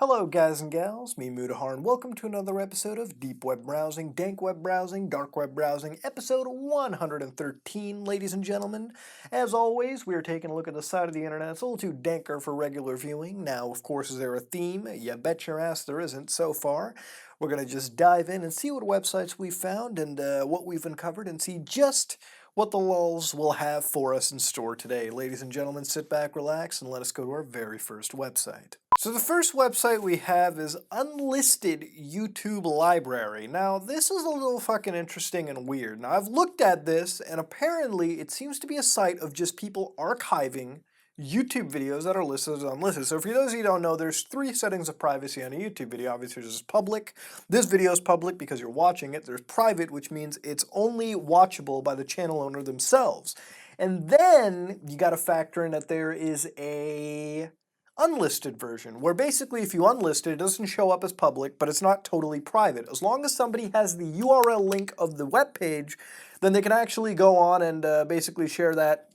Hello guys and gals, me Mudahar, and welcome to another episode of Deep Web Browsing, Dank Web Browsing, Dark Web Browsing, episode 113, ladies and gentlemen. As always, we are taking a look at the side of the internet. It's a little too danker for regular viewing. Now, of course, is there a theme? You bet your ass there isn't so far. We're going to just dive in and see what websites we've found and what we've uncovered and see just what the lulls will have for us in store today. Ladies and gentlemen, sit back, relax, and let us go to our very first website. So the first website we have is Unlisted YouTube Library. Now, this is a little fucking interesting and weird. Now, I've looked at this, and apparently it seems to be a site of just people archiving YouTube videos that are listed as unlisted. So for those of you who don't know, there's three settings of privacy on a YouTube video. Obviously, there's public. This video is public because you're watching it. There's private, which means it's only watchable by the channel owner themselves. And then you got to factor in that there is a unlisted version, where basically if you unlist it, it doesn't show up as public, but it's not totally private. As long as somebody has the URL link of the web page, then they can actually go on and basically share that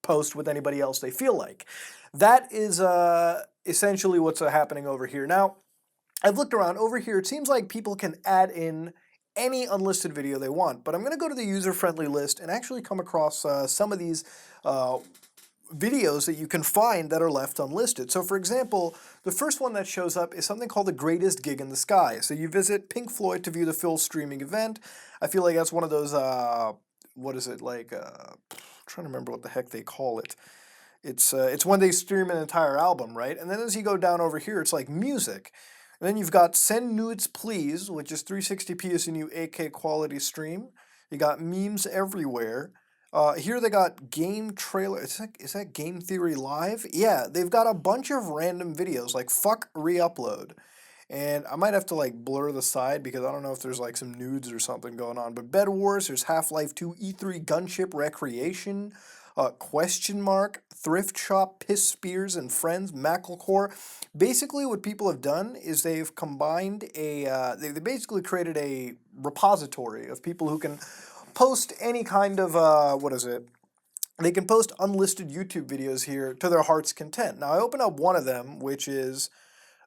post with anybody else they feel like. That is essentially what's happening over here. Now, I've looked around over here. It seems like people can add in any unlisted video they want, but I'm going to go to the user-friendly list and actually come across some of these videos that you can find that are left unlisted. So for example, the first one that shows up is something called The Greatest Gig in the Sky. So you visit Pink Floyd to view the full streaming event. I feel like that's one of those, what is it, like, I'm trying to remember what the heck they call it. It's when they stream an entire album, right? And then as you go down over here, it's like music. And then you've got Send Nudes Please, which is 360p is a new 8K quality stream. You got Memes Everywhere. Here they got game trailer. Is that Game Theory Live? Yeah, they've got a bunch of random videos like fuck re-upload. And I might have to like blur the side because I don't know if there's like some nudes or something going on. But Bed Wars, there's Half-Life 2, E3 Gunship Recreation, Question Mark, Thrift Shop, Piss Spears and Friends, Macklecore. Basically what people have done is they've combined they basically created a repository of people who can post any kind of, they can post unlisted YouTube videos here to their heart's content. Now, I open up one of them, which is,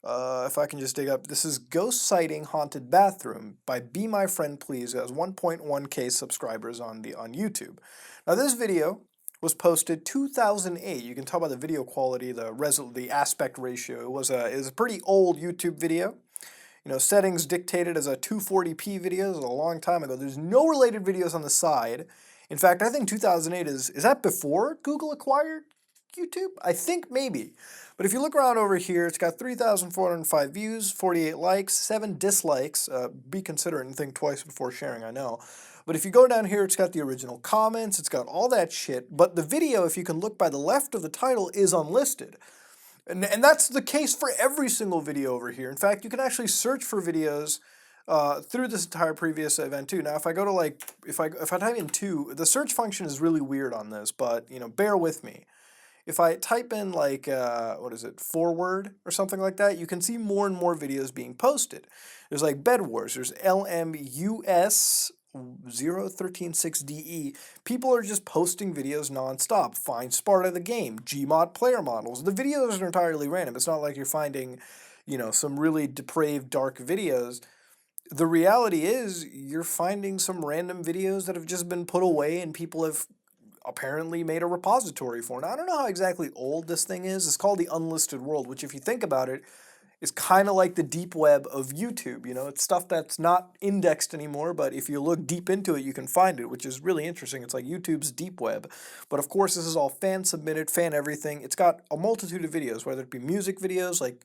if I can just dig up, this is Ghost Sighting Haunted Bathroom by Be My Friend Please. It has 1.1K subscribers on YouTube. Now, this video was posted 2008. You can tell by the video quality, the aspect ratio. It was a pretty old YouTube video. You know, settings dictated as a 240p video. This was a long time ago. There's no related videos on the side. In fact, I think 2008 is that before Google acquired YouTube? I think maybe. But if you look around over here, it's got 3,405 views, 48 likes, 7 dislikes. Be considerate and think twice before sharing, I know. But if you go down here, it's got the original comments, it's got all that shit. But the video, if you can look by the left of the title, is unlisted. And that's the case for every single video over here. In fact, you can actually search for videos through this entire previous event too. Now, if I go to like, if I type in 2, the search function is really weird on this, but you know, bear with me. If I type in like, forward or something like that, you can see more and more videos being posted. There's like Bed Wars, there's LMUS 0136DE. People are just posting videos nonstop. Find Sparta the Game, Gmod player models. The videos are entirely random. It's not like you're finding, you know, some really depraved, dark videos. The reality is you're finding some random videos that have just been put away and people have apparently made a repository for. Now, I don't know how exactly old this thing is. It's called the Unlisted World, which if you think about it, is kind of like the deep web of YouTube. You know, it's stuff that's not indexed anymore, but if you look deep into it, you can find it, which is really interesting. It's like YouTube's deep web. But of course, this is all fan-submitted, fan everything. It's got a multitude of videos, whether it be music videos like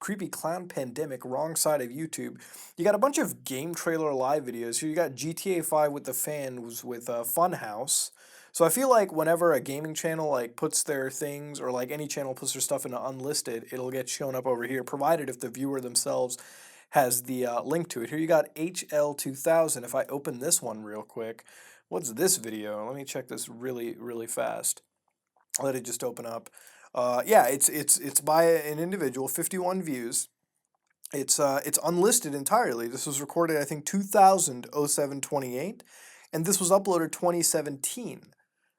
Creepy Clown Pandemic, wrong side of YouTube. You got a bunch of game trailer live videos. Here you got GTA 5 with the fans with Funhouse. So I feel like whenever a gaming channel like puts their things, or like any channel puts their stuff into unlisted, it'll get shown up over here, provided if the viewer themselves has the link to it. Here you got HL2000. If I open this one real quick, what's this video? Let me check this really, really fast. Let it just open up. Yeah, it's by an individual, 51 views. It's unlisted entirely. This was recorded, I think, 2007/28, and this was uploaded 2017.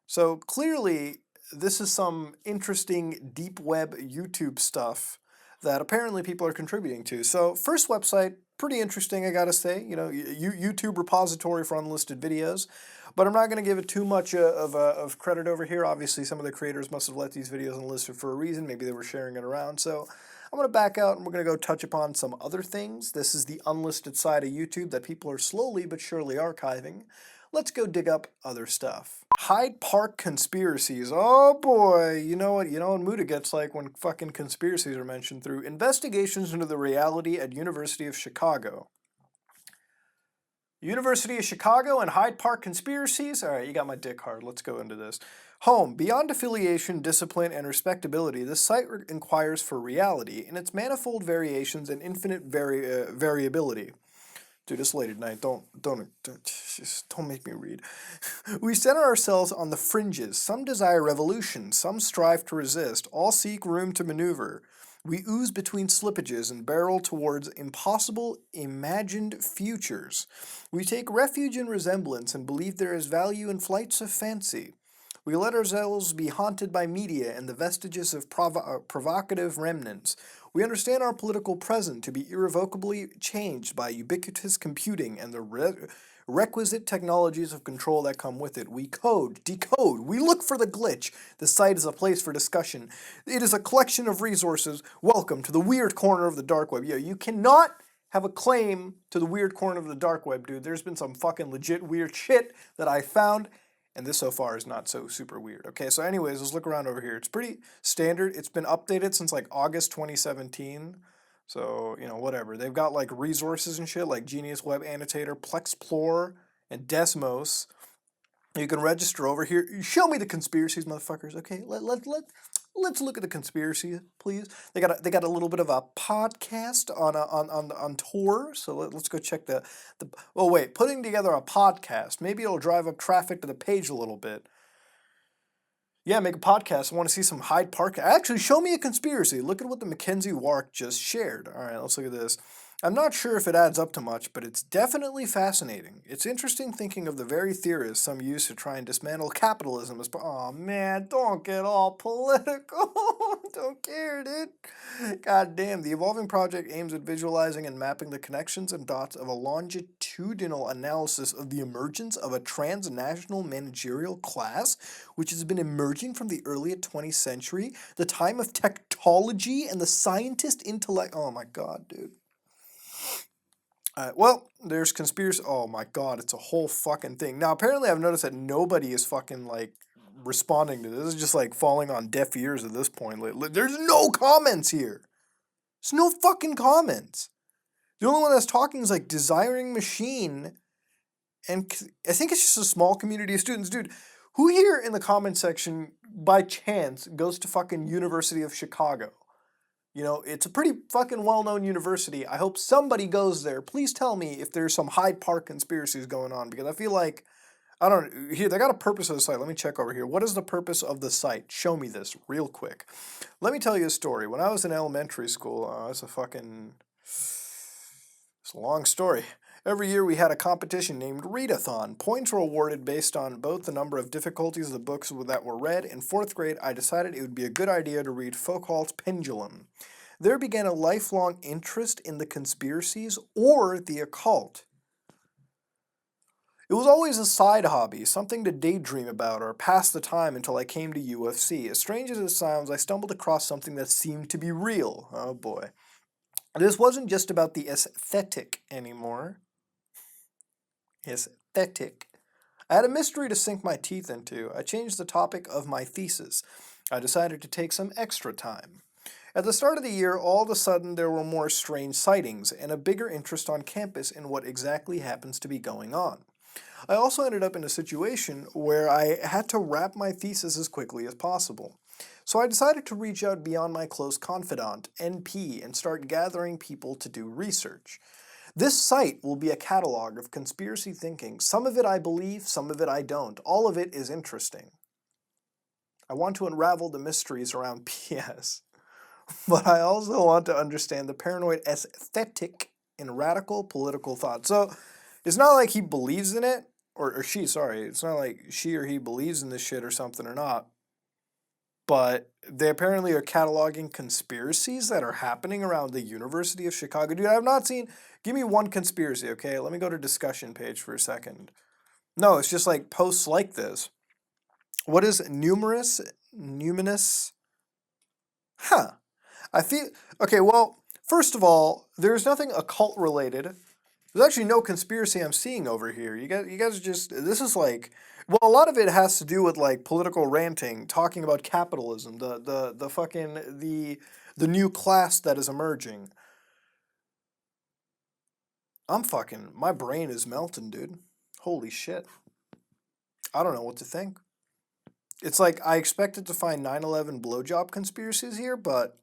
So clearly, this is some interesting deep web YouTube stuff that apparently people are contributing to. So first website, pretty interesting, I gotta say. You know, YouTube repository for unlisted videos, but I'm not gonna give it too much of credit over here. Obviously, some of the creators must have let these videos unlisted for a reason. Maybe they were sharing it around. So I'm gonna back out and we're gonna go touch upon some other things. This is the unlisted side of YouTube that people are slowly but surely archiving. Let's go dig up other stuff. Hyde Park conspiracies. Oh boy, you know what mood it gets like when fucking conspiracies are mentioned through investigations into the reality at University of Chicago. University of Chicago and Hyde Park conspiracies? All right, you got my dick hard. Let's go into this. Home. Beyond affiliation, discipline, and respectability, this site inquires for reality in its manifold variations and infinite variability. Dude, it's late at night. Just don't make me read. We center ourselves on the fringes. Some desire revolution. Some strive to resist. All seek room to maneuver. We ooze between slippages and barrel towards impossible, imagined futures. We take refuge in resemblance and believe there is value in flights of fancy. We let ourselves be haunted by media and the vestiges of provocative remnants. We understand our political present to be irrevocably changed by ubiquitous computing and the requisite technologies of control that come with it. We code, decode, we look for the glitch. The site is a place for discussion. It is a collection of resources. Welcome to the weird corner of the dark web. Yo, you cannot have a claim to the weird corner of the dark web, dude. There's been some fucking legit weird shit that I found. And this so far is not so super weird. Okay, so anyways, let's look around over here. It's pretty standard. It's been updated since like August 2017. So, you know, whatever. They've got like resources and shit like Genius Web Annotator, Plexplore, and Desmos. You can register over here. Show me the conspiracies, motherfuckers. Okay, let's look at the conspiracy, please. They got a little bit of a podcast on tour. So let's go check the. Oh wait, putting together a podcast. Maybe it'll drive up traffic to the page a little bit. Yeah, make a podcast. I want to see some Hyde Park. Actually, show me a conspiracy. Look at what the Mackenzie Wark just shared. All right, let's look at this. I'm not sure if it adds up to much, but it's definitely fascinating. It's interesting thinking of the very theorists some use to try and dismantle capitalism as... Oh, man, don't get all political. Don't care, dude. God damn, the Evolving Project aims at visualizing and mapping the connections and dots of a longitudinal analysis of the emergence of a transnational managerial class, which has been emerging from the early 20th century, the time of technology and the scientist intellect... Oh, my God, dude. Well, there's conspiracy. Oh my God, it's a whole fucking thing. Now, apparently, I've noticed that nobody is fucking like responding to this. This is just like falling on deaf ears at this point. There's no comments here. There's no fucking comments. The only one that's talking is like Desiring Machine, and I think it's just a small community of students. Dude, who here in the comment section by chance goes to fucking University of Chicago? You know, it's a pretty fucking well-known university. I hope somebody goes there. Please tell me if there's some Hyde Park conspiracies going on, because I feel like, I don't know, here, they got a purpose of the site. Let me check over here. What is the purpose of the site? Show me this real quick. Let me tell you a story. When I was in elementary school, it's a long story. Every year we had a competition named Readathon. Points were awarded based on both the number of difficulties of the books that were read. In 4th grade, I decided it would be a good idea to read Foucault's Pendulum. There began a lifelong interest in the conspiracies or the occult. It was always a side hobby, something to daydream about or pass the time until I came to UFC. As strange as it sounds, I stumbled across something that seemed to be real. Oh boy. This wasn't just about the aesthetic anymore. Aesthetic. I had a mystery to sink my teeth into. I changed the topic of my thesis. I decided to take some extra time. At the start of the year, all of a sudden there were more strange sightings and a bigger interest on campus in what exactly happens to be going on. I also ended up in a situation where I had to wrap my thesis as quickly as possible. So I decided to reach out beyond my close confidant, NP, and start gathering people to do research. This site will be a catalog of conspiracy thinking. Some of it I believe, some of it I don't. All of it is interesting. I want to unravel the mysteries around PS, but I also want to understand the paranoid aesthetic in radical political thought. So it's not like he believes in it, or she, sorry. It's not like she or he believes in this shit or something or not. but they apparently are cataloging conspiracies that are happening around the University of Chicago. Dude, I've not seen. Give me one conspiracy, okay? Let me go to discussion page for a second. No, it's just like posts like this. What is numinous? Huh. I feel okay. Well, first of all, there's nothing occult related. There's actually no conspiracy I'm seeing over here. You guys are just this is like well, a lot of it has to do with like political ranting, talking about capitalism, the fucking the new class that is emerging. I'm fucking my brain is melting, dude. Holy shit. I don't know what to think. It's like I expected to find 9/11 blowjob conspiracies here, but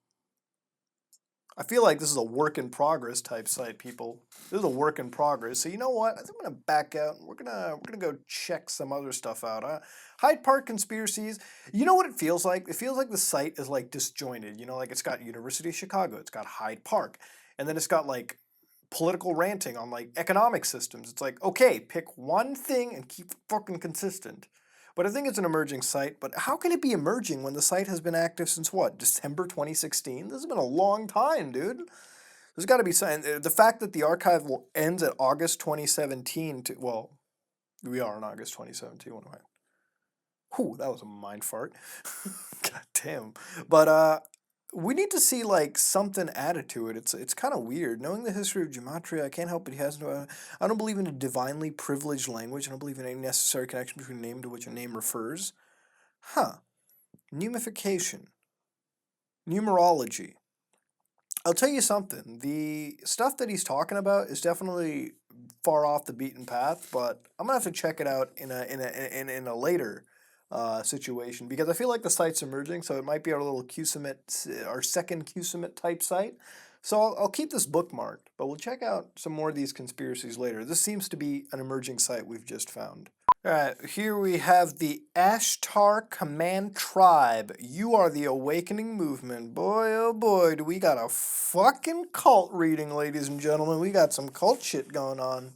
I feel like this is a work in progress type site, people. This is a work in progress. So you know what? I think I'm gonna back out. We're gonna go check some other stuff out. Hyde Park conspiracies. You know what it feels like? It feels like the site is like disjointed. You know, like it's got University of Chicago, it's got Hyde Park, and then it's got like political ranting on like economic systems. It's like, okay, pick one thing and keep it fucking consistent. But I think it's an emerging site. But how can it be emerging when the site has been active since what? December 2016? This has been a long time, dude. There's got to be something. The fact that the archive ends at August 2017 well, we are in August 2017. What am I? Whew, that was a mind fart. God damn. But we need to see like something added to it. It's kind of weird. Knowing the history of gematria, I can't help but he has no. I don't believe in a divinely privileged language. I don't believe in any necessary connection between a name to which a name refers. Huh. Numification. Numerology. I'll tell you something. The stuff that he's talking about is definitely far off the beaten path, but I'm gonna have to check it out in a later situation because I feel like the site's emerging, so it might be our little QSubmit, our second QSubmit type site. So I'll keep this bookmarked, but we'll check out some more of these conspiracies later. This seems to be an emerging site we've just found. Alright, here we have the Ashtar Command Tribe. You are the awakening movement. Boy, oh boy, do we got a fucking cult reading, ladies and gentlemen. We got some cult shit going on.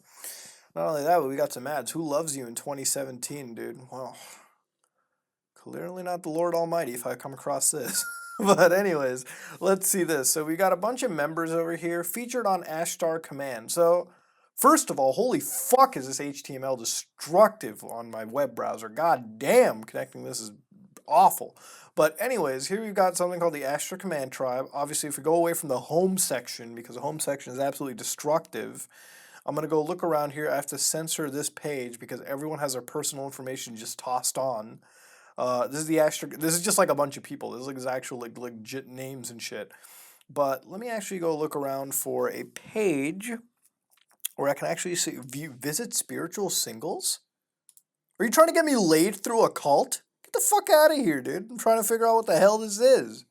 Not only that, but we got some ads. Who loves you in 2017, dude? Well, clearly not the Lord Almighty if I come across this. But anyways, let's see this. So we got a bunch of members over here featured on Ashtar Command. So first of all, holy fuck is this HTML destructive on my web browser. God damn, connecting this is awful. But anyways, here we've got something called the Ashtar Command Tribe. Obviously, if we go away from the home section, because the home section is absolutely destructive, I'm going to go look around here. I have to censor this page because everyone has their personal information just tossed on. This is the Ashtar. This is just like a bunch of people. This is like his actual like legit names and shit. But let me actually go look around for a page where I can actually see visit spiritual singles. Are you trying to get me laid through a cult? Get the fuck out of here, dude. I'm trying to figure out what the hell this is.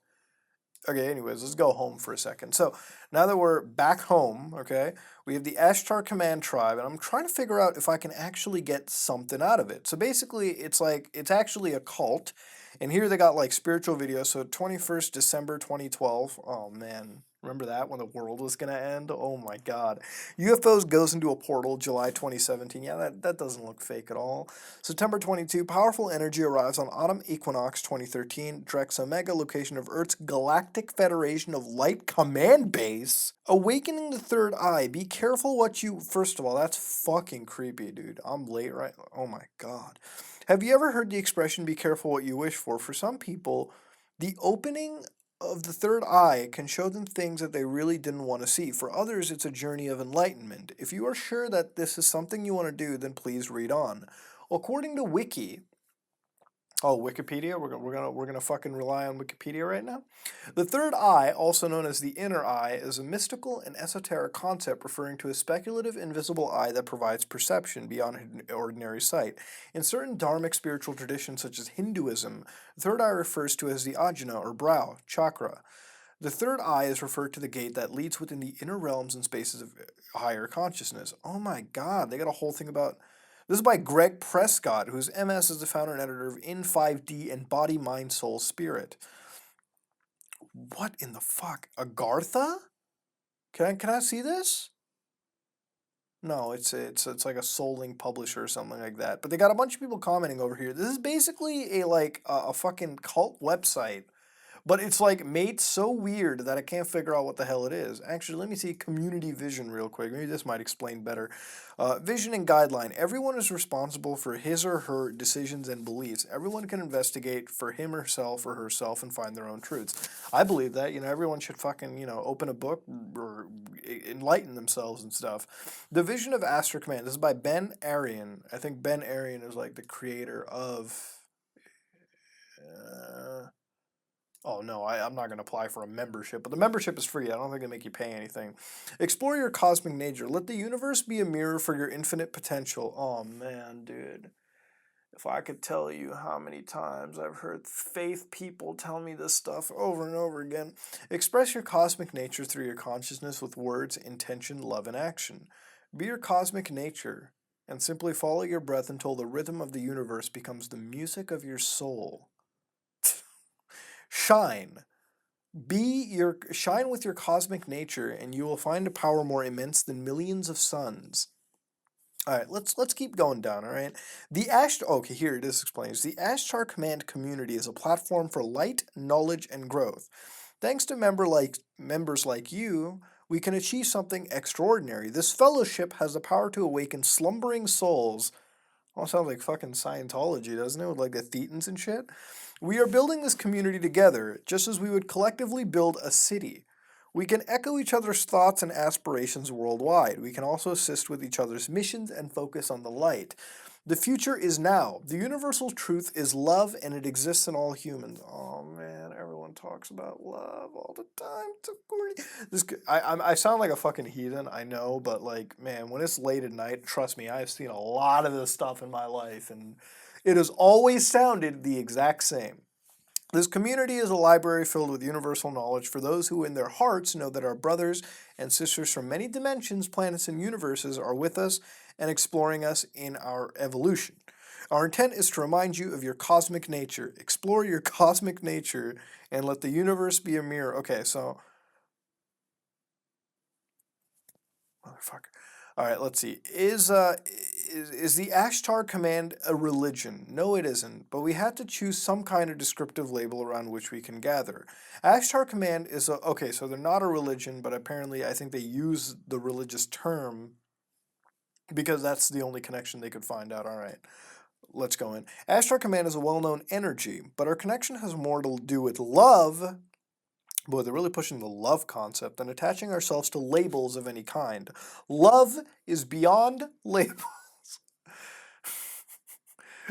Okay, anyways, let's go home for a second. So now that we're back home, okay, we have the Ashtar Command Tribe, and I'm trying to figure out if I can actually get something out of it. So basically, it's like, it's actually a cult, and here they got like spiritual videos. So 21st December 2012. Oh man, remember that when the world was gonna end? Oh my god. UFOs goes into a portal, July 2017. Yeah, that doesn't look fake at all. September 22, powerful energy arrives on autumn equinox 2013, Drex Omega, location of Earth's Galactic Federation of Light command base. Awakening the third eye. Be careful what you... First of all, that's fucking creepy, dude. I'm late, right? Oh my god. Have you ever heard the expression, be careful what you wish for? For some people, the opening of the third eye can show them things that they really didn't want to see. For others, it's a journey of enlightenment. If you are sure that this is something you want to do, then please read on. According to Wiki, oh, Wikipedia, we're gonna fucking rely on Wikipedia right now. The third eye, also known as the inner eye, is a mystical and esoteric concept referring to a speculative, invisible eye that provides perception beyond ordinary sight. In certain dharmic spiritual traditions, such as Hinduism, the third eye refers to as the ajna or brow chakra. The third eye is referred to the gate that leads within the inner realms and spaces of higher consciousness. Oh my god, they got a whole thing about... This is by Greg Prescott, whose MS is the founder and editor of In 5D and Body, Mind, Soul, Spirit. What in the fuck? Agartha? Can I see this? No, it's like a Soul publisher or something like that. But they got a bunch of people commenting over here. This is basically a fucking cult website, but it's like made so weird that I can't figure out what the hell it is. Actually, let me see community vision real quick. Maybe this might explain better. Vision and guideline. Everyone is responsible for his or her decisions and beliefs. Everyone can investigate for him or herself and find their own truths. I believe that. Everyone should fucking, open a book or enlighten themselves and stuff. The Vision of Ashtar Command. This is by Ben Arian. I think Ben Arian is like the creator of... Oh no, I'm not going to apply for a membership, but the membership is free. I don't think they make you pay anything. Explore your cosmic nature. Let the universe be a mirror for your infinite potential. Oh man, dude. If I could tell you how many times I've heard faith people tell me this stuff over and over again. Express your cosmic nature through your consciousness with words, intention, love, and action. Be your cosmic nature and simply follow your breath until the rhythm of the universe becomes the music of your soul. Shine. Shine with your cosmic nature, and you will find a power more immense than millions of suns. All right, let's keep going down. All right, okay, here it is explains. The Ashtar Command community is a platform for light, knowledge, and growth. Thanks to members like you, we can achieve something extraordinary. This fellowship has the power to awaken slumbering souls. All sounds like fucking Scientology, doesn't it? With like the Thetans and shit. We are building this community together, just as we would collectively build a city. We can echo each other's thoughts and aspirations worldwide. We can also assist with each other's missions and focus on the light. The future is now. The universal truth is love, and it exists in all humans. Oh man, everyone talks about love all the time. It's so corny. I sound like a fucking heathen, I know, but like, man, when it's late at night, trust me, I've seen a lot of this stuff in my life, and it has always sounded the exact same. This community is a library filled with universal knowledge for those who in their hearts know that our brothers and sisters from many dimensions, planets, and universes are with us and exploring us in our evolution. Our intent is to remind you of your cosmic nature. Explore your cosmic nature and let the universe be a mirror. Okay, so... Motherfucker. All right, let's see. Is the Ashtar Command a religion? No, it isn't, but we had to choose some kind of descriptive label around which we can gather. Ashtar Command is okay, so they're not a religion, but apparently I think they use the religious term because that's the only connection they could find out. All right, let's go in. Ashtar Command is a well-known energy, but our connection has more to do with love. Boy, they're really pushing the love concept and attaching ourselves to labels of any kind. Love is beyond labels.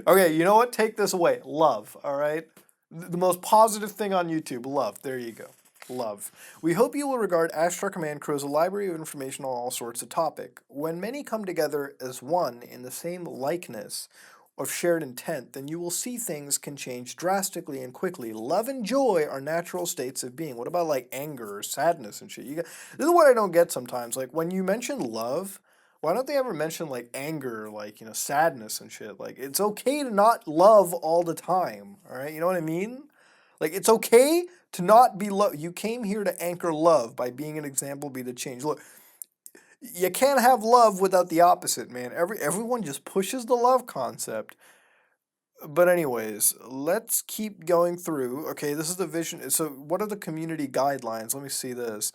Okay, you know what? Take this away. Love, all right? The most positive thing on YouTube, love. There you go. Love. We hope you will regard Ashtar Command Crew as a library of information on all sorts of topic. When many come together as one in the same likeness of shared intent, then you will see things can change drastically and quickly. Love and joy are natural states of being. What about like anger or sadness and shit? This is what I don't get sometimes. Like when you mention love, why don't they ever mention like anger, like, sadness and shit? Like it's okay to not love all the time, all right? You know what I mean? Like it's okay to not be love. You came here to anchor love by being an example, be the change. Look, you can't have love without the opposite, man. Everyone just pushes the love concept. But anyways, let's keep going through. Okay, this is the vision. So what are the community guidelines? Let me see this.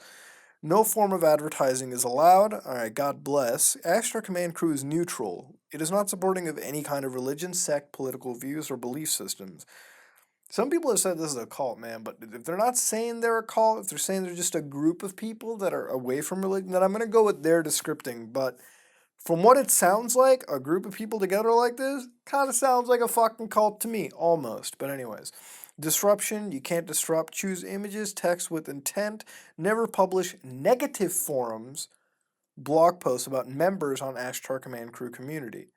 No form of advertising is allowed. All right, God bless. Ashtar Command Crew is neutral. It is not supporting of any kind of religion, sect, political views, or belief systems. Some people have said this is a cult, man, but if they're not saying they're a cult, if they're saying they're just a group of people that are away from religion, then I'm going to go with their descripting. But from what it sounds like, a group of people together like this kind of sounds like a fucking cult to me, almost. But anyways, disruption, you can't disrupt. Choose images, text with intent. Never publish negative forums, blog posts about members on Ashtar Command Crew community.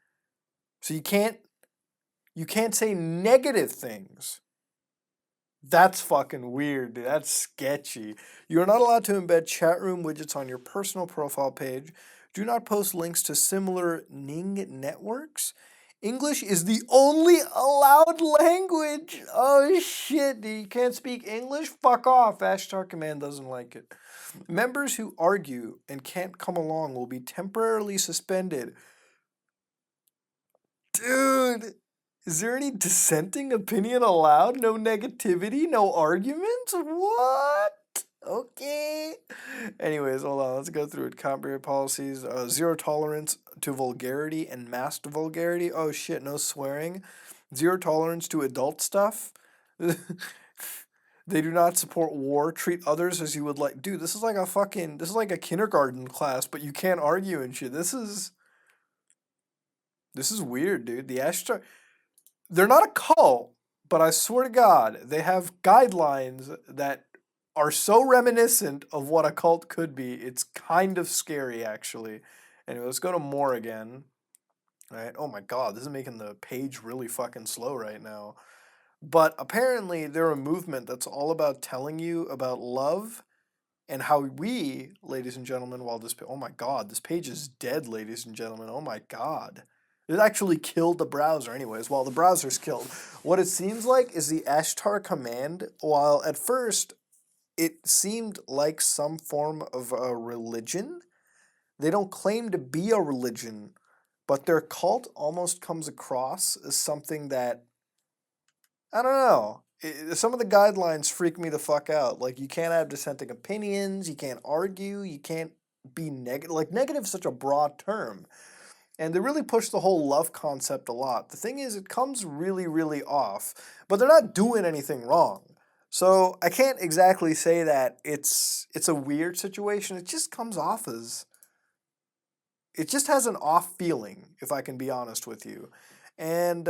So you can't say negative things. That's fucking weird, dude. That's sketchy. You are not allowed to embed chat room widgets on your personal profile page. Do not post links to similar Ning networks. English is the only allowed language. Oh shit, you can't speak English? Fuck off. Ashtar Command doesn't like it. Members who argue and can't come along will be temporarily suspended. Dude, is there any dissenting opinion allowed? No negativity? No arguments? What? Okay. Anyways, hold on. Let's go through it. Copyright policies. Zero tolerance to vulgarity and masked vulgarity. Oh shit, no swearing. Zero tolerance to adult stuff. They do not support war. Treat others as you would like. Dude, this is like a kindergarten class, but you can't argue and shit. This is weird, dude. The Ashtar, they're not a cult, but I swear to God, they have guidelines that are so reminiscent of what a cult could be. It's kind of scary, actually. Anyway, let's go to more again. All right. Oh my God, this is making the page really fucking slow right now. But apparently, they're a movement that's all about telling you about love and how we, ladies and gentlemen, while this, oh my God, this page is dead, ladies and gentlemen. Oh my God. It actually killed the browser anyways. While the browser's killed. What it seems like is the Ashtar command, while at first it seemed like some form of a religion, they don't claim to be a religion, but their cult almost comes across as something that, I don't know. Some of the guidelines freak me the fuck out. Like, you can't have dissenting opinions, you can't argue, you can't be negative. Like, negative is such a broad term. And they really push the whole love concept a lot. The thing is, it comes really, really off, but they're not doing anything wrong. So I can't exactly say that it's a weird situation. It just comes off as, it just has an off feeling, if I can be honest with you. And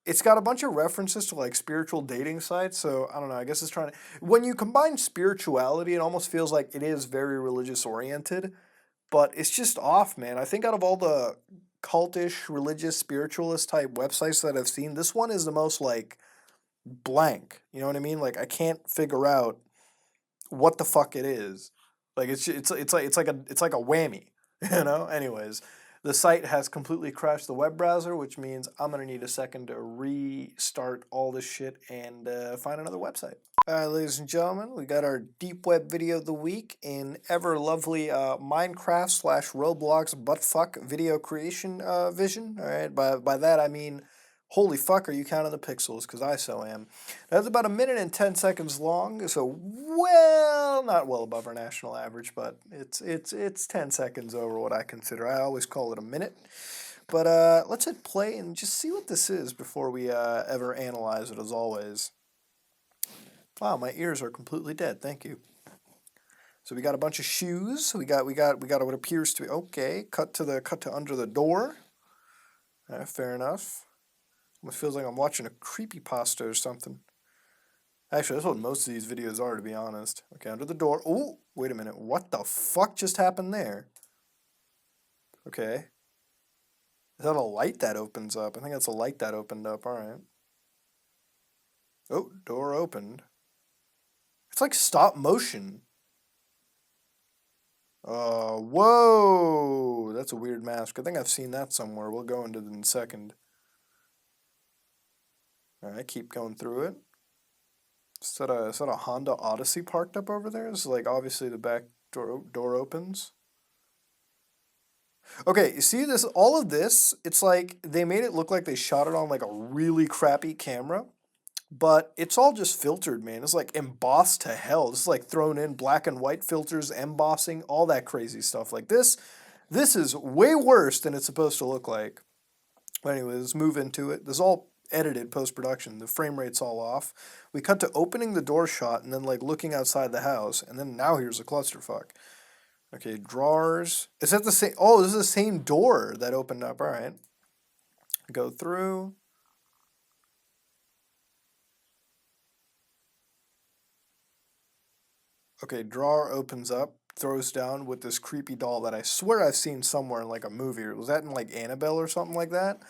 it's got a bunch of references to like spiritual dating sites. So I don't know, I guess it's trying to, when you combine spirituality, it almost feels like it is very religious oriented. But it's just off, man. I think out of all the cultish, religious, spiritualist type websites that I've seen, this one is the most like blank. You know what I mean? Like, I can't figure out what the fuck it is. Like, it's like a whammy, you know? Anyways, the site has completely crashed the web browser, which means I'm gonna need a second to restart all this shit and find another website. All right, ladies and gentlemen, we got our deep web video of the week in ever lovely Minecraft / Roblox buttfuck video creation vision. All right, by that I mean, holy fuck, are you counting the pixels? Because I so am. That's about 1 minute and 10 seconds long, so not well above our national average, but it's 10 seconds over what I consider. I always call it a minute. But let's hit play and just see what this is before we ever analyze it, as always. Wow, my ears are completely dead. Thank you. So we got a bunch of shoes. We got what appears to be okay. Cut to under the door. Fair enough. Almost feels like I'm watching a creepypasta or something. Actually, that's what most of these videos are, to be honest. Okay, under the door. Oh, wait a minute. What the fuck just happened there? Okay. Is that a light that opens up? I think that's a light that opened up. All right. Oh, door opened. It's like stop motion. Whoa! That's a weird mask. I think I've seen that somewhere. We'll go into it in a second. Alright, keep going through it. Is that a Honda Odyssey parked up over there? This is like obviously the back door opens. Okay, you see this? All of this, it's like they made it look like they shot it on like a really crappy camera. But it's all just filtered, man. It's like embossed to hell. It's like thrown in black and white filters, embossing, all that crazy stuff. Like this is way worse than it's supposed to look like. But anyway, let's move into it. This is all edited post-production. The frame rate's all off. We cut to opening the door shot and then like looking outside the house. And then now here's a clusterfuck. Okay, drawers. Is that the same? Oh, this is the same door that opened up. All right. Go through. Okay, drawer opens up, throws down with this creepy doll that I swear I've seen somewhere in like a movie. Was that in like Annabelle or something like that?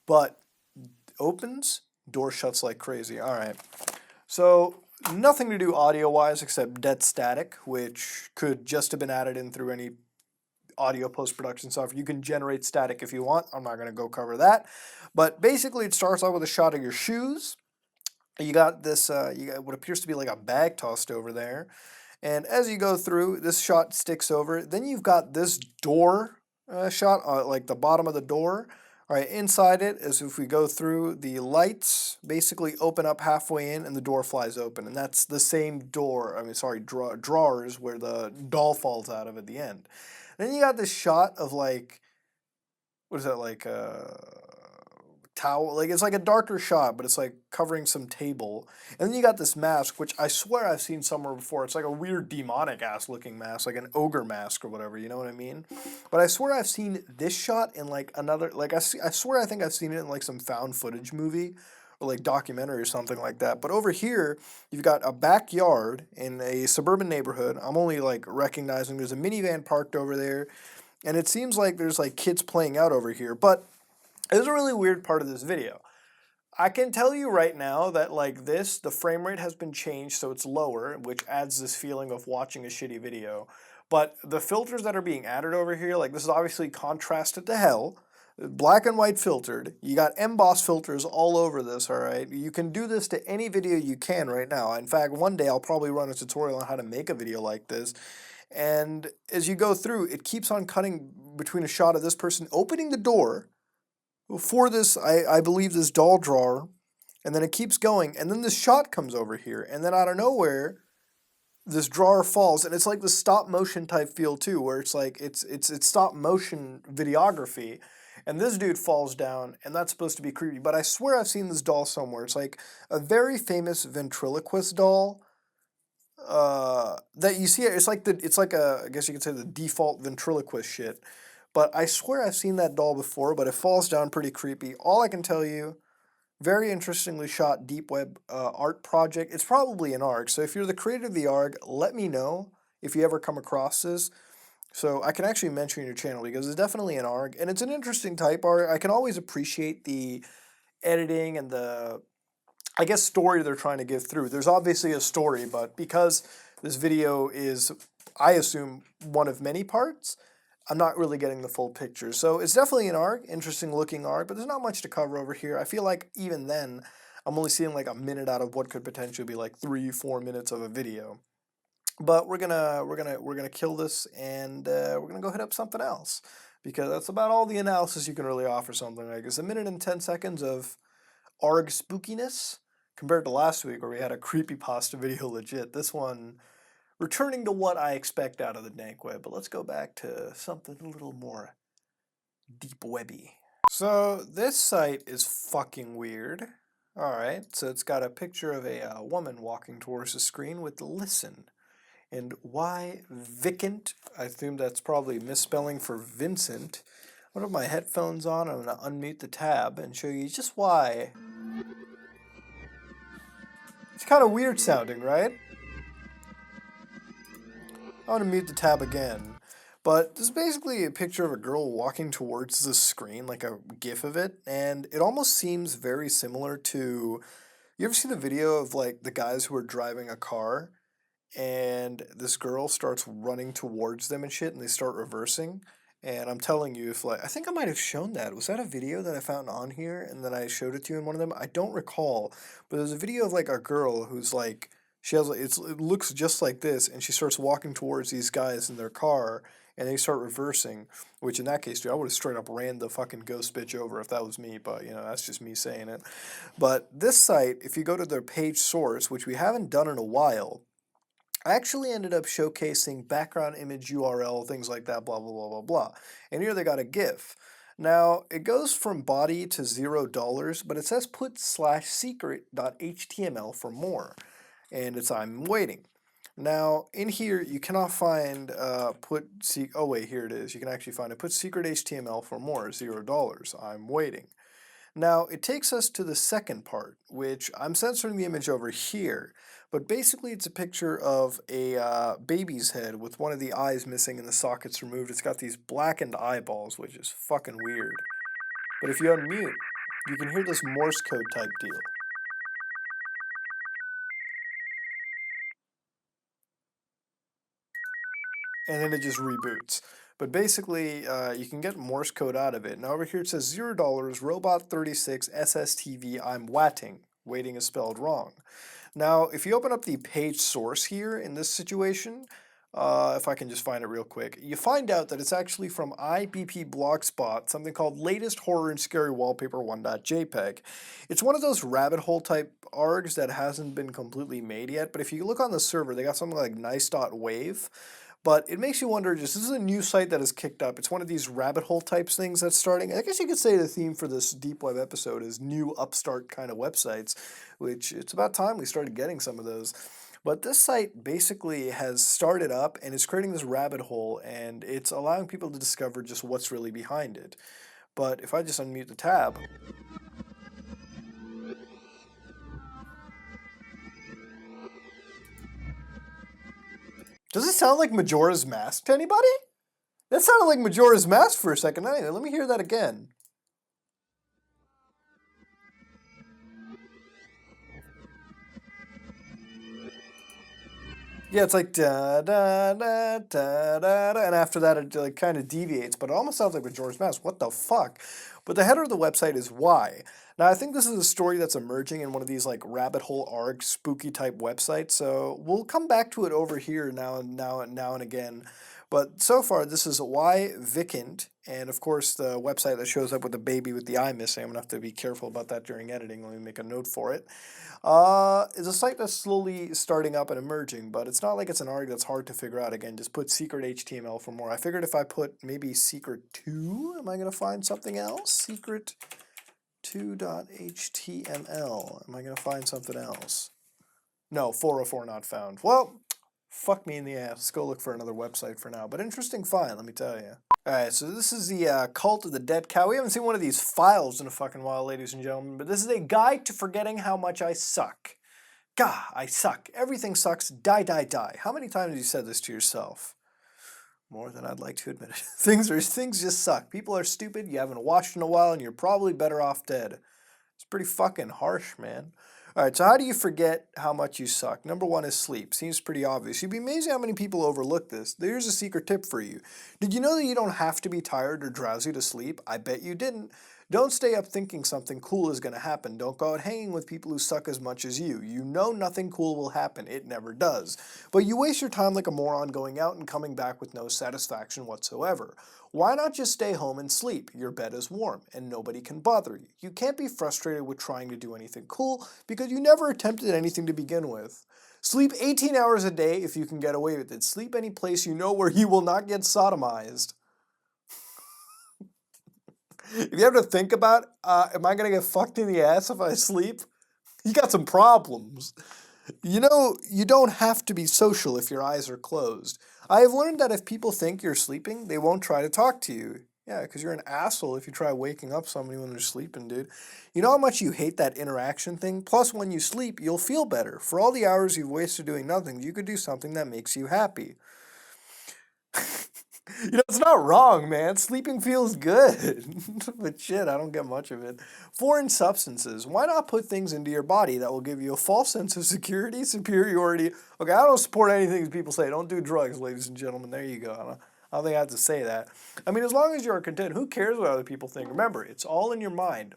But opens, door shuts like crazy. All right. So nothing to do audio-wise except dead static, which could just have been added in through any audio post-production software. You can generate static if you want. I'm not going to go cover that. But basically it starts off with a shot of your shoes. You got this, you got what appears to be like a bag tossed over there. And as you go through, this shot sticks over. Then you've got this door shot, like the bottom of the door. All right, inside it is, if we go through, the lights basically open up halfway in and the door flies open. And that's the same door, drawers where the doll falls out of at the end. Then you got this shot of like, what is that, like towel, like it's like a darker shot, but it's like covering some table. And then you got this mask, which I swear I've seen somewhere before. It's like a weird demonic ass looking mask, like an ogre mask or whatever, you know what I mean? But I swear I've seen this shot in like another, like I swear I think I've seen it in like some found footage movie or like documentary or something like that. But over here, you've got a backyard in a suburban neighborhood. I'm only like recognizing there's a minivan parked over there, and it seems like there's like kids playing out over here. But there's a really weird part of this video. I can tell you right now that like this, the frame rate has been changed so it's lower, which adds this feeling of watching a shitty video. But the filters that are being added over here, like this is obviously contrasted to hell, black and white filtered. You got emboss filters all over this, all right? You can do this to any video you can right now. In fact, one day I'll probably run a tutorial on how to make a video like this. And as you go through, it keeps on cutting between a shot of this person opening the door for this, I believe, this doll drawer, and then it keeps going, and then this shot comes over here, and then out of nowhere, this drawer falls, and it's like the stop motion type feel too, where it's like it's stop motion videography, and this dude falls down, and that's supposed to be creepy. But I swear I've seen this doll somewhere. It's like a very famous ventriloquist doll. That you see, it's like I guess you could say the default ventriloquist shit. But I swear I've seen that doll before, but it falls down pretty creepy. All I can tell you, very interestingly shot deep web art project. It's probably an ARG, so if you're the creator of the ARG, let me know if you ever come across this. So I can actually mention your channel because it's definitely an ARG, and it's an interesting type art. I can always appreciate the editing and the, I guess, story they're trying to give through. There's obviously a story, but because this video is, I assume, one of many parts, I'm not really getting the full picture. So it's definitely an ARG, interesting looking ARG, but there's not much to cover over here. I feel like even then, I'm only seeing like a minute out of what could potentially be like 3-4 minutes of a video. But we're gonna kill this, and we're gonna go hit up something else, because that's about all the analysis you can really offer something like this. 1:10 of ARG spookiness compared to last week where we had a creepypasta video legit. This one returning to what I expect out of the dank web, but let's go back to something a little more deep webby. So this site is fucking weird. Alright, so it's got a picture of a woman walking towards the screen with listen. And why Vicant? I assume that's probably misspelling for Vincent. I'm gonna put my headphones on, I'm gonna unmute the tab and show you just why. It's kind of weird sounding, right? I want to mute the tab again. But this is basically a picture of a girl walking towards the screen, like a GIF of it, and it almost seems very similar to, you ever see the video of like the guys who are driving a car and this girl starts running towards them and shit and they start reversing? And I'm telling you, if like, I think I might have shown that. Was that a video that I found on here and then I showed it to you in one of them? I don't recall, but there's a video of like a girl who's like, she has, it looks just like this, and she starts walking towards these guys in their car, and they start reversing, which in that case, dude, I would have straight up ran the fucking ghost bitch over if that was me, but, you know, that's just me saying it. But this site, if you go to their page source, which we haven't done in a while, I actually ended up showcasing background image URL, things like that, blah, blah, blah, blah, blah. And here they got a GIF. Now, it goes from body to $0, but it says put/secret.html for more. And it's I'm waiting. Now, in here, you cannot find oh wait, here it is. You can actually find it. Put secret HTML for more, $0. I'm waiting. Now, it takes us to the second part, which I'm censoring the image over here, but basically it's a picture of a baby's head with one of the eyes missing and the sockets removed. It's got these blackened eyeballs, which is fucking weird. But if you unmute, you can hear this Morse code type deal. And then it just reboots. But basically, you can get Morse code out of it. Now over here it says $0, robot 36 SSTV, I'm watting. Waiting is spelled wrong. Now, if you open up the page source here in this situation, if I can just find it real quick, you find out that it's actually from IBP Blogspot, something called Latest Horror and Scary Wallpaper 1.jpg. It's one of those rabbit hole type args that hasn't been completely made yet, but if you look on the server, they got something like nice.wave. But it makes you wonder, just this is a new site that is kicked up. It's one of these rabbit hole types things that's starting. I guess you could say the theme for this deep web episode is new upstart kind of websites, which it's about time we started getting some of those. But this site basically has started up and it's creating this rabbit hole and it's allowing people to discover just what's really behind it. But if I just unmute the tab, does it sound like Majora's Mask to anybody? That sounded like Majora's Mask for a second. Anyway, let me hear that again. Yeah, it's like da da da da da, and after that it like kind of deviates, but it almost sounds like Majora's Mask. What the fuck? But the header of the website is why. Now I think this is a story that's emerging in one of these like rabbit hole arg spooky type websites. So we'll come back to it over here now and again. But so far this is why Vikend, and of course the website that shows up with the baby with the eye missing. I'm gonna have to be careful about that during editing. Let me make a note for it. Is a site that's slowly starting up and emerging, but it's not like it's an ARG that's hard to figure out. Again, just put secret HTML for more. I figured if I put maybe secret 2, am I going to find something else? Secret 2.html. Am I going to find something else? No, 404 not found. Well, fuck me in the ass. Let's go look for another website for now. But interesting find, let me tell you. Alright, so this is the Cult of the Dead Cow. We haven't seen one of these files in a fucking while, ladies and gentlemen, but this is a guide to forgetting how much I suck. Gah, I suck. Everything sucks. Die, die, die. How many times have you said this to yourself? More than I'd like to admit it. Things just suck. People are stupid, you haven't washed in a while, and you're probably better off dead. It's pretty fucking harsh, man. Alright, so how do you forget how much you suck? Number 1 is sleep. Seems pretty obvious. You'd be amazed how many people overlook this. Here's a secret tip for you. Did you know that you don't have to be tired or drowsy to sleep? I bet you didn't. Don't stay up thinking something cool is going to happen. Don't go out hanging with people who suck as much as you. You know nothing cool will happen. It never does. But you waste your time like a moron going out and coming back with no satisfaction whatsoever. Why not just stay home and sleep? Your bed is warm and nobody can bother you. You can't be frustrated with trying to do anything cool because you never attempted anything to begin with. Sleep 18 hours a day if you can get away with it. Sleep any place you know where you will not get sodomized. If you have to think about, am I going to get fucked in the ass if I sleep? You got some problems. You know, you don't have to be social if your eyes are closed. I have learned that if people think you're sleeping, they won't try to talk to you. Yeah, because you're an asshole if you try waking up somebody when they're sleeping, dude. You know how much you hate that interaction thing? Plus, when you sleep, you'll feel better. For all the hours you've wasted doing nothing, you could do something that makes you happy. You know, it's not wrong, man. Sleeping feels good. But shit, I don't get much of it. Foreign substances. Why not put things into your body that will give you a false sense of security, superiority? Okay, I don't support anything people say. Don't do drugs, ladies and gentlemen. There you go. I don't think I have to say that. I mean, as long as you're content, who cares what other people think? Remember, it's all in your mind.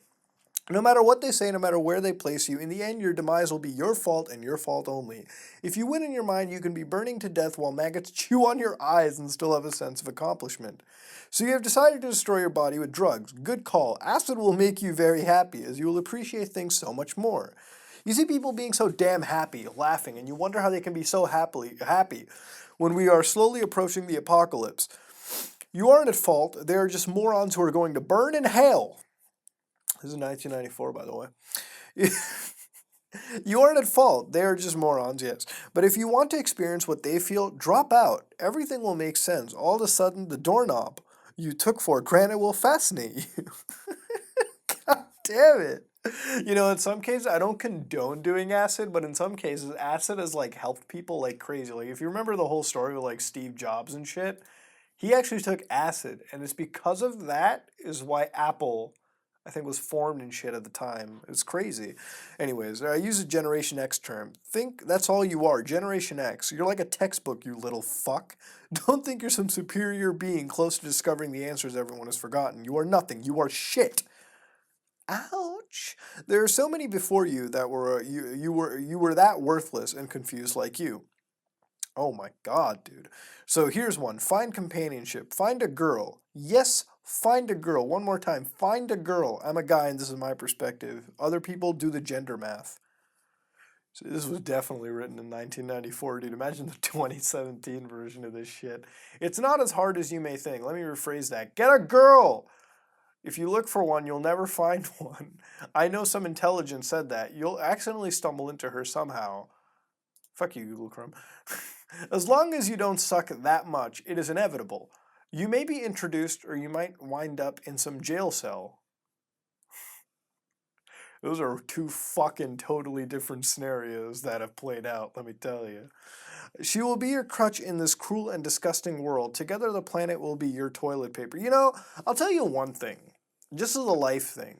No matter what they say, no matter where they place you, in the end your demise will be your fault and your fault only. If you win in your mind, you can be burning to death while maggots chew on your eyes and still have a sense of accomplishment. So you have decided to destroy your body with drugs. Good call. Acid will make you very happy, as you will appreciate things so much more. You see people being so damn happy, laughing, and you wonder how they can be so happy when we are slowly approaching the apocalypse. You aren't at fault. They are just morons who are going to burn in hell. This is 1994, by the way. You aren't at fault. They are just morons, yes. But if you want to experience what they feel, drop out. Everything will make sense. All of a sudden, the doorknob you took for granted will fascinate you. God damn it. You know, in some cases, I don't condone doing acid, but in some cases, acid has, like, helped people like crazy. Like, if you remember the whole story with, like, Steve Jobs and shit, he actually took acid, and it's because of that is why Apple I think was formed and shit at the time. It's crazy. Anyways, I use a Generation X term. Think that's all you are, Generation X. You're like a textbook, you little fuck. Don't think you're some superior being close to discovering the answers everyone has forgotten. You are nothing. You are shit. Ouch. There are so many before you that were you were that worthless and confused like you. Oh my god, dude. So here's one. Find companionship. Find a girl. Yes, find a girl. One more time. Find a girl. I'm a guy and this is my perspective. Other people do the gender math. So this was definitely written in 1994, dude. Imagine the 2017 version of this shit. It's not as hard as you may think. Let me rephrase that. Get a girl! If you look for one, you'll never find one. I know some intelligence said that. You'll accidentally stumble into her somehow. Fuck you, Google Chrome. As long as you don't suck that much, it is inevitable. You may be introduced or you might wind up in some jail cell. Those are two fucking totally different scenarios that have played out, let me tell you. She will be your crutch in this cruel and disgusting world. Together the planet will be your toilet paper. You know, I'll tell you one thing, just as a life thing.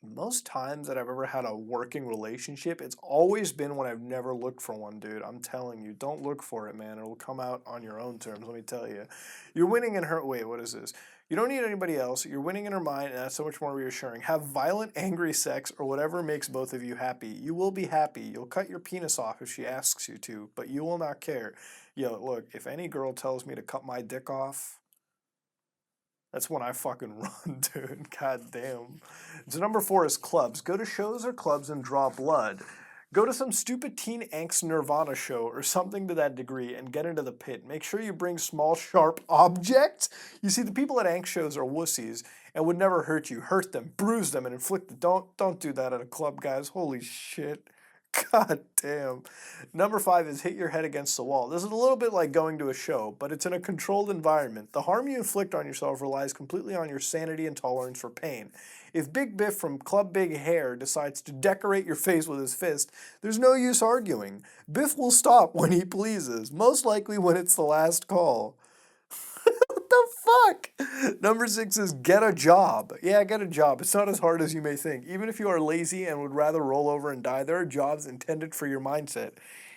Most times that I've ever had a working relationship, it's always been when I've never looked for one, dude. I'm telling you, don't look for it, man. It'll come out on your own terms, let me tell you. You're winning in her, wait, what is this? You don't need anybody else. You're winning in her mind, and that's so much more reassuring. Have violent, angry sex or whatever makes both of you happy. You will be happy. You'll cut your penis off if she asks you to, but you will not care. Yo, look, if any girl tells me to cut my dick off, that's when I fucking run, dude. God damn. So number 4 is clubs. Go to shows or clubs and draw blood. Go to some stupid teen angst Nirvana show or something to that degree and get into the pit. Make sure you bring small, sharp objects. You see, the people at angst shows are wussies and would never hurt you. Hurt them, bruise them, and inflict them. Don't do that at a club, guys. Holy shit. God damn. Number 5 is hit your head against the wall. This is a little bit like going to a show, but it's in a controlled environment. The harm you inflict on yourself relies completely on your sanity and tolerance for pain. If Big Biff from Club Big Hair decides to decorate your face with his fist, there's no use arguing. Biff will stop when he pleases, most likely when it's the last call. What the fuck? Number 6 is get a job. Yeah, get a job. It's not as hard as you may think. Even if you are lazy and would rather roll over and die, there are jobs intended for your mindset.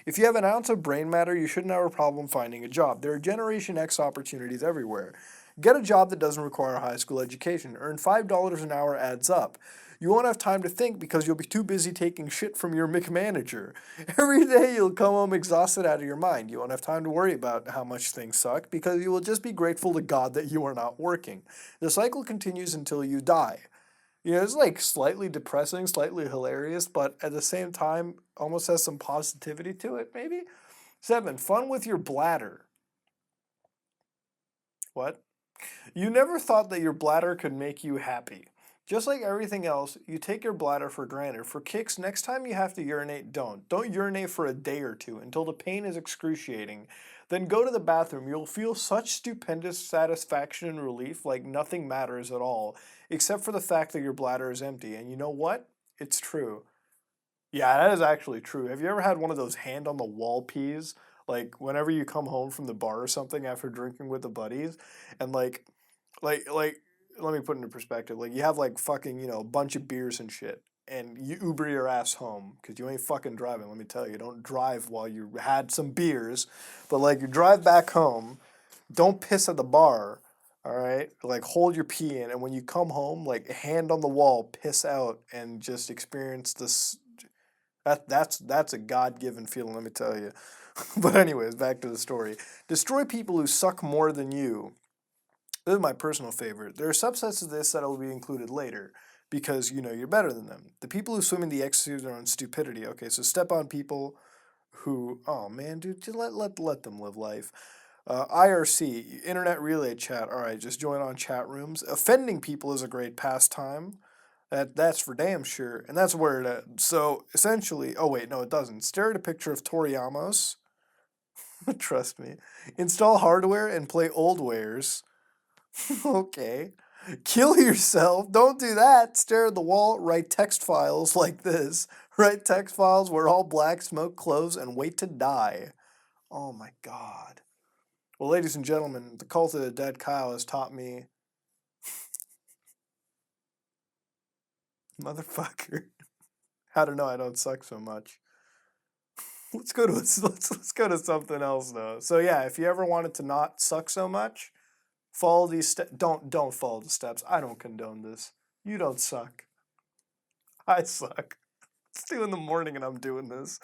If you have an ounce of brain matter, you shouldn't have a problem finding a job. There are Generation X opportunities everywhere. Get a job that doesn't require a high school education. Earn $5 an hour adds up. You won't have time to think because you'll be too busy taking shit from your McManager. Every day you'll come home exhausted out of your mind. You won't have time to worry about how much things suck because you will just be grateful to God that you are not working. The cycle continues until you die. You know, it's like slightly depressing, slightly hilarious, but at the same time almost has some positivity to it, maybe? 7, fun with your bladder. What? You never thought that your bladder could make you happy. Just like everything else, you take your bladder for granted. For kicks, next time you have to urinate, don't. Don't urinate for a day or two until the pain is excruciating. Then go to the bathroom. You'll feel such stupendous satisfaction and relief like nothing matters at all, except for the fact that your bladder is empty. And you know what? It's true. Yeah, that is actually true. Have you ever had one of those hand on the wall pees? Like whenever you come home from the bar or something after drinking with the buddies, and like, let me put into perspective. Like you have like fucking, a bunch of beers and shit, and you Uber your ass home because you ain't fucking driving. Let me tell you, don't drive while you had some beers, but like you drive back home. Don't piss at the bar. All right, like hold your pee in, and when you come home, like hand on the wall, piss out, and just experience this. That's a God-given feeling, let me tell you. But anyways, back to the story. Destroy people who suck more than you. This is my personal favorite. There are subsets of this that will be included later because you know you're better than them. The people who swim in the ecstasy of their own stupidity. Okay, so step on people who, oh man, dude, just let them live life. IRC, Internet Relay Chat. All right, just join on chat rooms. Offending people is a great pastime. That's for damn sure, and that's where it ends. So essentially, oh wait, no, it doesn't. Stare at a picture of Toriyamos. Trust me. Install hardware and play old wares. Okay. Kill yourself. Don't do that. Stare at the wall. Write text files like this. Write text files. Wear all black, smoke clothes, and wait to die. Oh my god. Well, ladies and gentlemen, the cult of the dead cow has taught me Motherfucker. I don't know, I don't suck so much. Let's go to something else though. So yeah, if you ever wanted to not suck so much, follow these steps. Don't follow the steps. I don't condone this. You don't suck. I suck. It's 2 in the morning and I'm doing this.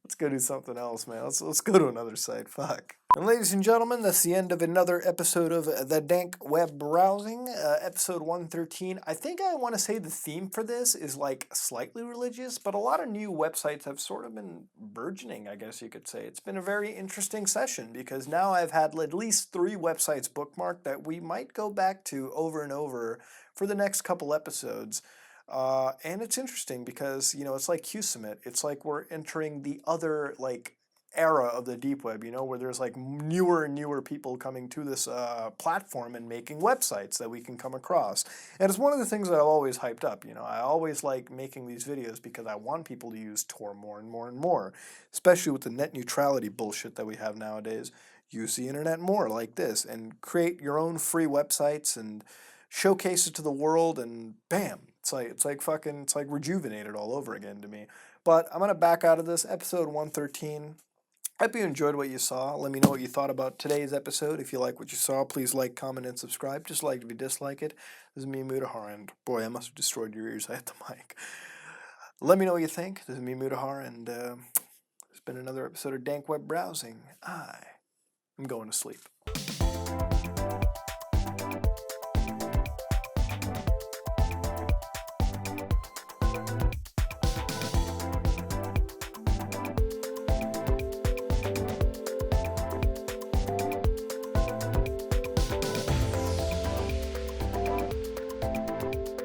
Let's go do something else, man. Let's go to another site. Fuck. And ladies and gentlemen, that's the end of another episode of the Dank Web Browsing, episode 113. I think I want to say the theme for this is like slightly religious, but a lot of new websites have sort of been burgeoning, I guess you could say. It's been a very interesting session because now I've had at least 3 websites bookmarked that we might go back to over and over for the next couple episodes. And it's interesting because, it's like QSubmit. It's like we're entering the other, like, era of the deep web, where there's like newer and newer people coming to this platform and making websites that we can come across. And it's one of the things that I've always hyped up. I always like making these videos because I want people to use Tor more and more and more, especially with the net neutrality bullshit that we have nowadays. Use the internet more like this and create your own free websites and showcase it to the world, and bam, it's like rejuvenated all over again to me. But I'm gonna back out of this episode 113. Hope you enjoyed what you saw. Let me know what you thought about today's episode. If you like what you saw, please like, comment, and subscribe. Dislike if you dislike it. This is me, Mudahar, and boy, I must have destroyed your ears. I hit the mic. Let me know what you think. This is me, Mudahar, and it's been another episode of Dank Web Browsing. I'm going to sleep.